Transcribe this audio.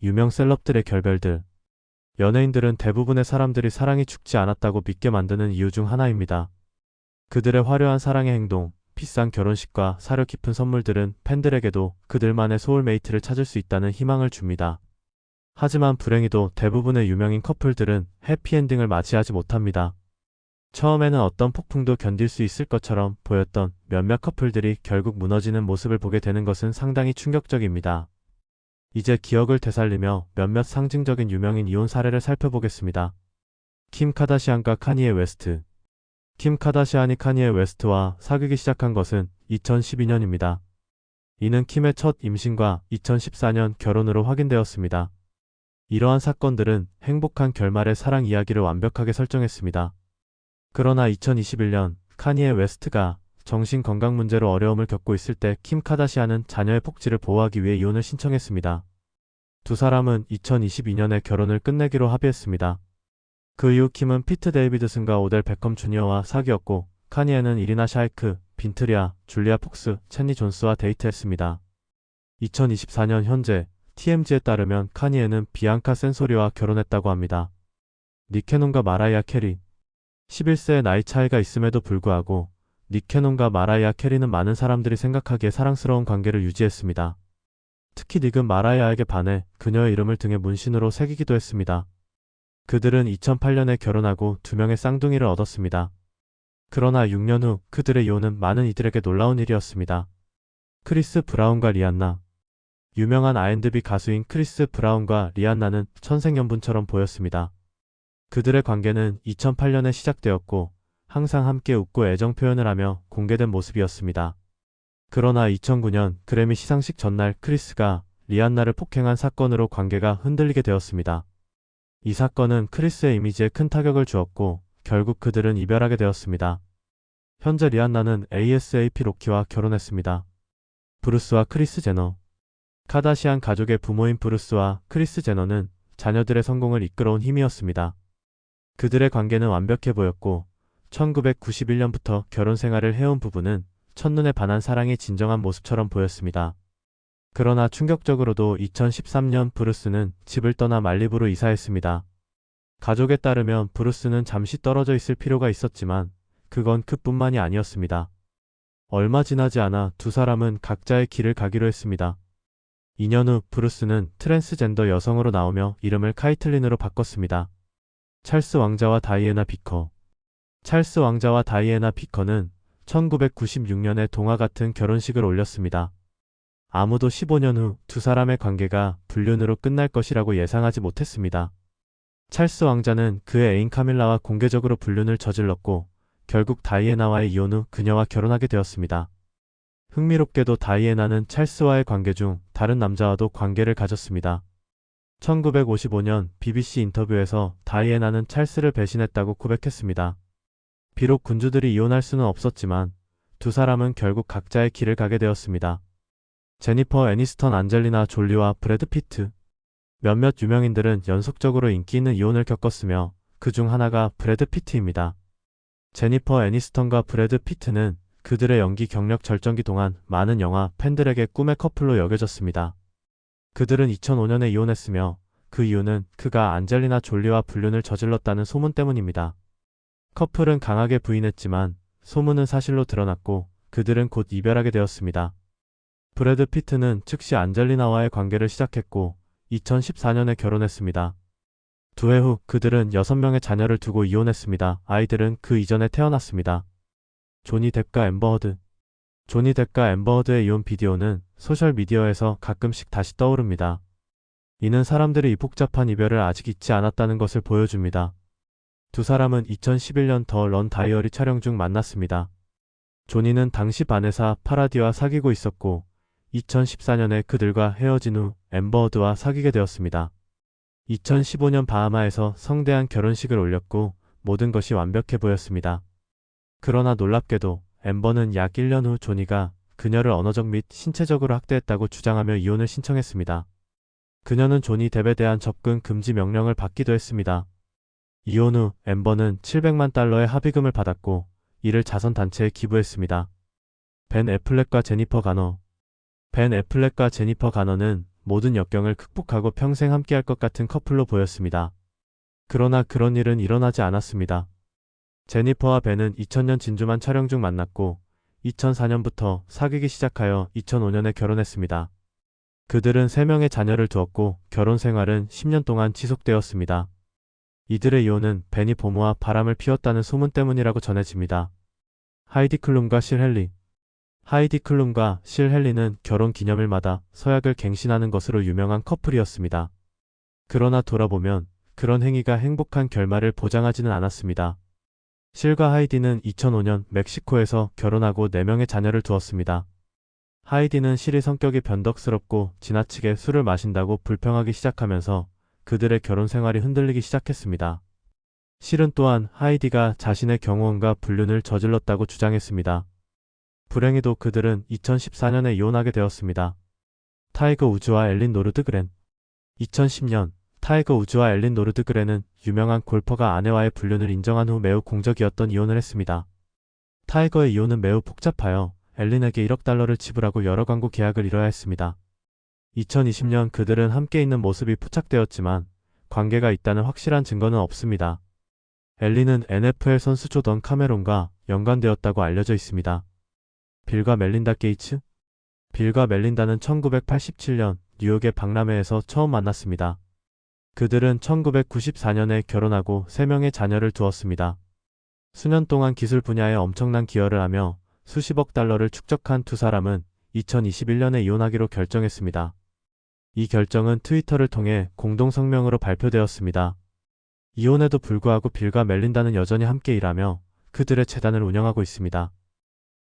유명 셀럽들의 결별들. 연예인들은 대부분의 사람들이 사랑이 죽지 않았다고 믿게 만드는 이유 중 하나입니다. 그들의 화려한 사랑의 행동, 비싼 결혼식과 사려 깊은 선물들은 팬들에게도 그들만의 소울메이트를 찾을 수 있다는 희망을 줍니다. 하지만 불행히도 대부분의 유명인 커플들은 해피엔딩을 맞이하지 못합니다. 처음에는 어떤 폭풍도 견딜 수 있을 것처럼 보였던 몇몇 커플들이 결국 무너지는 모습을 보게 되는 것은 상당히 충격적입니다. 이제 기억을 되살리며 몇몇 상징적인 유명인 이혼 사례를 살펴보겠습니다. 킴 카다시안과 카니에 웨스트. 킴 카다시안이 카니에 웨스트와 사귀기 시작한 것은 2012년입니다. 이는 킴의 첫 임신과 2014년 결혼으로 확인되었습니다. 이러한 사건들은 행복한 결말의 사랑 이야기를 완벽하게 설정했습니다. 그러나 2021년 카니에 웨스트가 정신건강 문제로 어려움을 겪고 있을 때 킴 카다시안은 자녀의 복지를 보호하기 위해 이혼을 신청했습니다. 두 사람은 2022년에 결혼을 끝내기로 합의했습니다. 그 이후 킴은 피트 데이비드슨과 오델 베컴 주니어와 사귀었고 카니에는 이리나 샤이크, 빈트리아, 줄리아 폭스, 챈니 존스와 데이트했습니다. 2024년 현재 TMZ에 따르면 카니에는 비앙카 센소리와 결혼했다고 합니다. 닉 캐논과 마라이아 캐리. 11세의 나이 차이가 있음에도 불구하고 닉 캐논과 마라이아 캐리는 많은 사람들이 생각하기에 사랑스러운 관계를 유지했습니다. 특히 닉은 마라이아에게 반해 그녀의 이름을 등에 문신으로 새기기도 했습니다. 그들은 2008년에 결혼하고 2명의 쌍둥이를 얻었습니다. 그러나 6년 후 그들의 이혼은 많은 이들에게 놀라운 일이었습니다. 크리스 브라운과 리안나. 유명한 R&B 가수인 크리스 브라운과 리안나는 천생연분처럼 보였습니다. 그들의 관계는 2008년에 시작되었고 항상 함께 웃고 애정 표현을 하며 공개된 모습이었습니다. 그러나 2009년 그래미 시상식 전날 크리스가 리안나를 폭행한 사건으로 관계가 흔들리게 되었습니다. 이 사건은 크리스의 이미지에 큰 타격을 주었고 결국 그들은 이별하게 되었습니다. 현재 리안나는 ASAP 로키와 결혼했습니다. 브루스와 크리스 제너. 카다시안 가족의 부모인 브루스와 크리스 제너는 자녀들의 성공을 이끌어온 힘이었습니다. 그들의 관계는 완벽해 보였고 1991년부터 결혼 생활을 해온 부부는 첫눈에 반한 사랑의 진정한 모습처럼 보였습니다. 그러나 충격적으로도 2013년 브루스는 집을 떠나 말리부로 이사했습니다. 가족에 따르면 브루스는 잠시 떨어져 있을 필요가 있었지만 그건 그뿐만이 아니었습니다. 얼마 지나지 않아 두 사람은 각자의 길을 가기로 했습니다. 2년 후 브루스는 트랜스젠더 여성으로 나오며 이름을 카이틀린으로 바꿨습니다. 찰스 왕자와 다이애나 비커. 찰스 왕자와 다이애나 비커는 1996년에 동화 같은 결혼식을 올렸습니다. 아무도 15년 후 두 사람의 관계가 불륜으로 끝날 것이라고 예상하지 못했습니다. 찰스 왕자는 그의 애인 카밀라와 공개적으로 불륜을 저질렀고 결국 다이애나와의 이혼 후 그녀와 결혼하게 되었습니다. 흥미롭게도 다이애나는 찰스와의 관계 중 다른 남자와도 관계를 가졌습니다. 1955년 BBC 인터뷰에서 다이애나는 찰스를 배신했다고 고백했습니다. 비록 군주들이 이혼할 수는 없었지만 두 사람은 결국 각자의 길을 가게 되었습니다. 제니퍼 애니스턴, 안젤리나 졸리와 브래드 피트. 몇몇 유명인들은 연속적으로 인기 있는 이혼을 겪었으며 그 중 하나가 브래드 피트입니다. 제니퍼 애니스턴과 브래드 피트는 그들의 연기 경력 절정기 동안 많은 영화 팬들에게 꿈의 커플로 여겨졌습니다. 그들은 2005년에 이혼했으며 그 이유는 그가 안젤리나 졸리와 불륜을 저질렀다는 소문 때문입니다. 커플은 강하게 부인했지만 소문은 사실로 드러났고 그들은 곧 이별하게 되었습니다. 브래드 피트는 즉시 안젤리나와의 관계를 시작했고 2014년에 결혼했습니다. 두 해 후 그들은 6명의 자녀를 두고 이혼했습니다. 아이들은 그 이전에 태어났습니다. 조니 뎁과 앰버 허드. 조니 뎁과 앰버 허드의 이혼 비디오는 소셜미디어에서 가끔씩 다시 떠오릅니다. 이는 사람들이 이 복잡한 이별을 아직 잊지 않았다는 것을 보여줍니다. 두 사람은 2011년 더 런 다이어리 촬영 중 만났습니다. 조니는 당시 바네사 파라디와 사귀고 있었고 2014년에 그들과 헤어진 후 앰버 허드와 사귀게 되었습니다. 2015년 바하마에서 성대한 결혼식을 올렸고 모든 것이 완벽해 보였습니다. 그러나 놀랍게도 앰버는 약 1년 후 조니가 그녀를 언어적 및 신체적으로 학대했다고 주장하며 이혼을 신청했습니다. 그녀는 조니 뎁에 대한 접근 금지 명령을 받기도 했습니다. 이혼 후 앰버는 $700만 합의금을 받았고 이를 자선단체에 기부했습니다. 벤 애플렉과 제니퍼 가너. 벤 애플렉과 제니퍼 가너는 모든 역경을 극복하고 평생 함께할 것 같은 커플로 보였습니다. 그러나 그런 일은 일어나지 않았습니다. 제니퍼와 벤은 2000년 진주만 촬영 중 만났고 2004년부터 사귀기 시작하여 2005년에 결혼했습니다. 그들은 3명의 자녀를 두었고 결혼 생활은 10년 동안 지속되었습니다. 이들의 이혼은 벤이 보모와 바람을 피웠다는 소문 때문이라고 전해집니다. 하이디 클룸과 실 헨리. 하이디 클룸과 실 헨리는 결혼 기념일마다 서약을 갱신하는 것으로 유명한 커플이었습니다. 그러나 돌아보면 그런 행위가 행복한 결말을 보장하지는 않았습니다. 실과 하이디는 2005년 멕시코에서 결혼하고 4명의 자녀를 두었습니다. 하이디는 실의 성격이 변덕스럽고 지나치게 술을 마신다고 불평하기 시작하면서 그들의 결혼 생활이 흔들리기 시작했습니다. 실은 또한 하이디가 자신의 경호원과 불륜을 저질렀다고 주장했습니다. 불행히도 그들은 2014년에 이혼하게 되었습니다. 타이거 우즈와 엘린 노르드그렌. 2010년 타이거 우즈와 엘린 노르드그렌은 유명한 골퍼가 아내와의 불륜을 인정한 후 매우 공적이었던 이혼을 했습니다. 타이거의 이혼은 매우 복잡하여 엘린에게 1억 달러를 지불하고 여러 광고 계약을 이뤄야 했습니다. 2020년 그들은 함께 있는 모습이 포착되었지만 관계가 있다는 확실한 증거는 없습니다. 엘린은 NFL 선수 조던 카메론과 연관되었다고 알려져 있습니다. 빌과 멜린다 게이츠? 빌과 멜린다는 1987년 뉴욕의 박람회에서 처음 만났습니다. 그들은 1994년에 결혼하고 3명의 자녀를 두었습니다. 수년 동안 기술 분야에 엄청난 기여를 하며 수십억 달러를 축적한 두 사람은 2021년에 이혼하기로 결정했습니다. 이 결정은 트위터를 통해 공동 성명으로 발표되었습니다. 이혼에도 불구하고 빌과 멜린다는 여전히 함께 일하며 그들의 재단을 운영하고 있습니다.